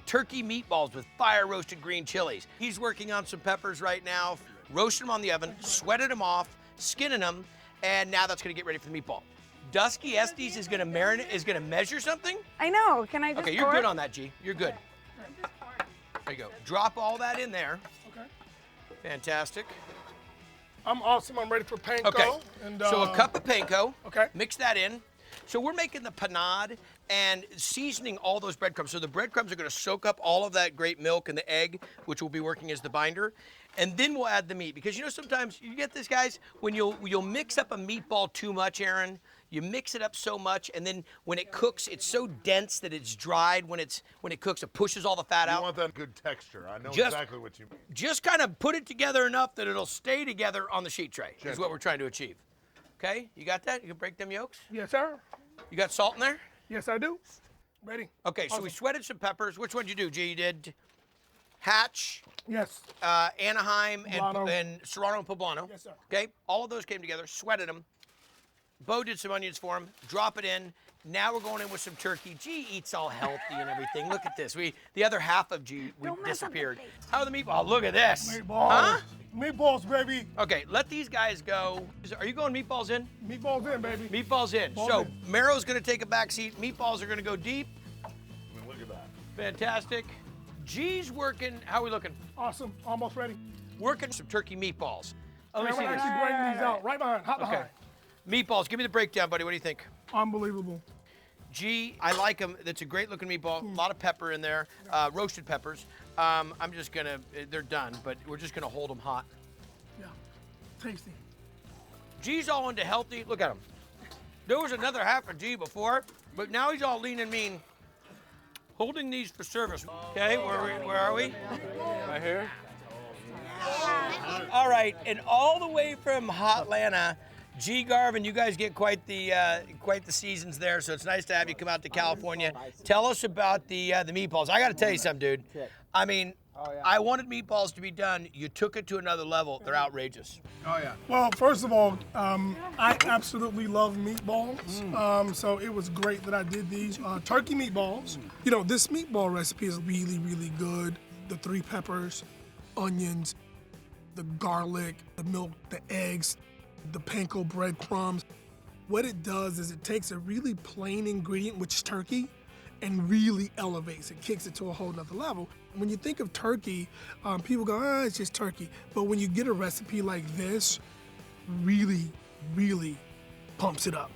turkey meatballs with fire roasted green chilies. He's working on some peppers right now, roasting them on the oven, sweating them off, skinning them, and now that's gonna get ready for the meatball. Dusky Estes is gonna measure something? I know, can I just Okay, you're good on that, G. You're good. There you go. Drop all that in there. Okay. Fantastic. I'm awesome. I'm ready for panko. Okay. And, So a cup of panko. Okay. Mix that in. So we're making the panade and seasoning all those breadcrumbs. So the breadcrumbs are going to soak up all of that great milk and the egg, which will be working as the binder. And then we'll add the meat. Because you know sometimes, you get this, guys, when you'll mix up a meatball too much, Aaron, you mix it up so much, and then when it cooks, it's so dense that it's dried. When it cooks, it pushes all the fat out. You want that good texture. I know exactly what you mean. Just kind of put it together enough that it'll stay together on the sheet tray, is what we're trying to achieve. Okay, you got that? You can break them yolks? Yes, sir. You got salt in there? Yes, I do. Ready. Okay, so we sweated some peppers. Which one did you do, G? You did Hatch, Yes. Anaheim, Poblano. and Serrano and Poblano. Yes, sir. Okay, all of those came together, sweated them. Bo did some onions for him. Drop it in. Now we're going in with some turkey. G eats all healthy and everything. Look at this. The other half of G disappeared. How are the meatballs? Look at this. Meatballs. Huh? Meatballs, baby. Okay, let these guys go. Are you going meatballs in? Meatballs in, baby. Meatballs in. Balls So in. Marrow's going to take a back seat. Meatballs are going to go deep. I mean, look at that. Fantastic. G's working. How are we looking? Awesome. Almost ready. Working some turkey meatballs. Let me I'm see this. actually bringing these out. Right behind. Hot Okay. behind. Meatballs. Give me the breakdown, buddy. What do you think? Unbelievable. G, I like them. It's a great looking meatball. A lot of pepper in there, roasted peppers. I'm just gonna, they're done, but we're just gonna hold them hot. Yeah. Tasty. G's all into healthy. Look at him. There was another half of G before, but now he's all lean and mean. Holding these for service. Okay, where are we? Right here. All right, and all the way from Hotlanta, G. Garvin, you guys get quite the seasons there, so it's nice to have you come out to California. Tell us about the meatballs. I got to tell you something, dude. I mean, I wanted meatballs to be done. You took it to another level. They're outrageous. Oh, yeah. Well, first of all, I absolutely love meatballs. So it was great that I did these. Turkey meatballs. You know, this meatball recipe is really, really good. The 3 peppers, onions, the garlic, the milk, the eggs, the panko breadcrumbs. What it does is it takes a really plain ingredient, which is turkey, and really elevates it, kicks it to a whole nother level. When you think of turkey, people go, it's just turkey. But when you get a recipe like this, really, really pumps it up.